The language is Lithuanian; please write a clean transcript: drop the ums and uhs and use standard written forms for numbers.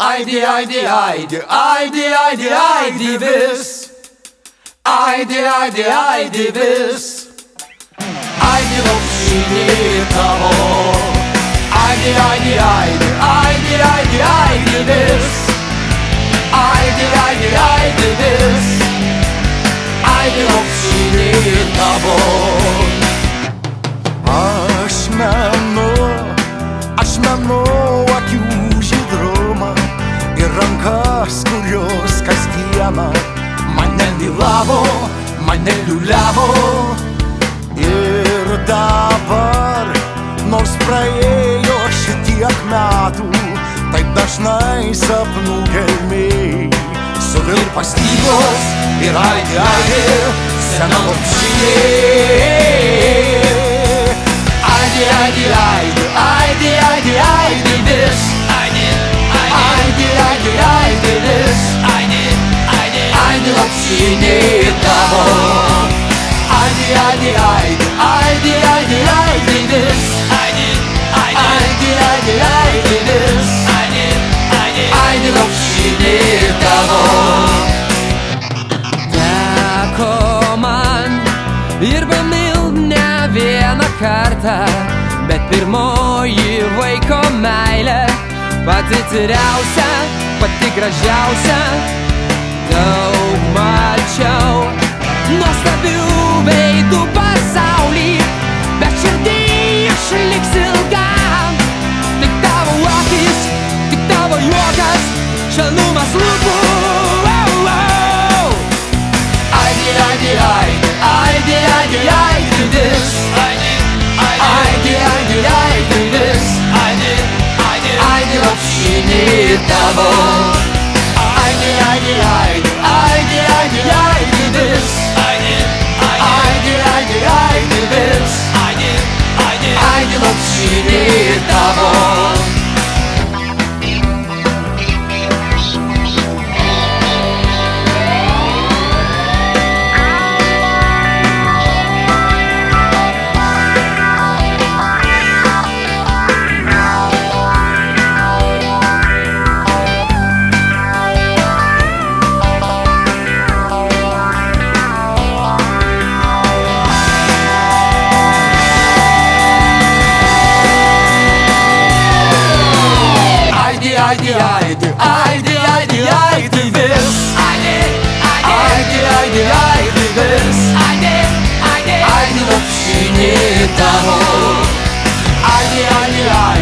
Haydi haydi haydi haydi haydi haydi biz. Haydi haydi haydi biz. Haydi lopşini tamo. Haydi haydi haydi haydi haydi haydi biz. Haydi haydi haydi biz. Haydi lopşini tamo. Asmenu akių žydrumą ir rankas, kurios kasdieną mane mylavo, mane liuliavo. Ir dabar, nors praėjo šitiek metų, taip dažnai sapnų gelmėj Suvirpa stygos ir aidi aidi sena lopšinė. Aidi aidi aidi aidi aidi aidi vis. Aidi aidi aidi aidi vis. Aidi lopšinė tavo. Aidi aidi aidi aidi aidi aidi vis. Aidi aidi aidi vis. Aidi lopšinė tavo. Teko man ir pamilt ne vieną kartą, bet pirmoji vaiko meilė pati tyriausia, pati gražiausia. Daug mačiau nuostabių veidų pasaulį, bet širdį išliks ilgam tik tavo akis, tik tavo juokas, švelnumas lūpų. Aidi aidi aidi aidi aidi aidi vis. Aidi aidi aidi vis. Aidi lopšinė tavo. Aidi aidi aidi aidi aidi aidi vis. Aidi aidi aidi vis. Aidi lopšinė tavo. Aidi aidi aidi aidi aidi vis. Aidi aidi aidi vis. Aidi lopšinė tavo. Aidi aidi aidi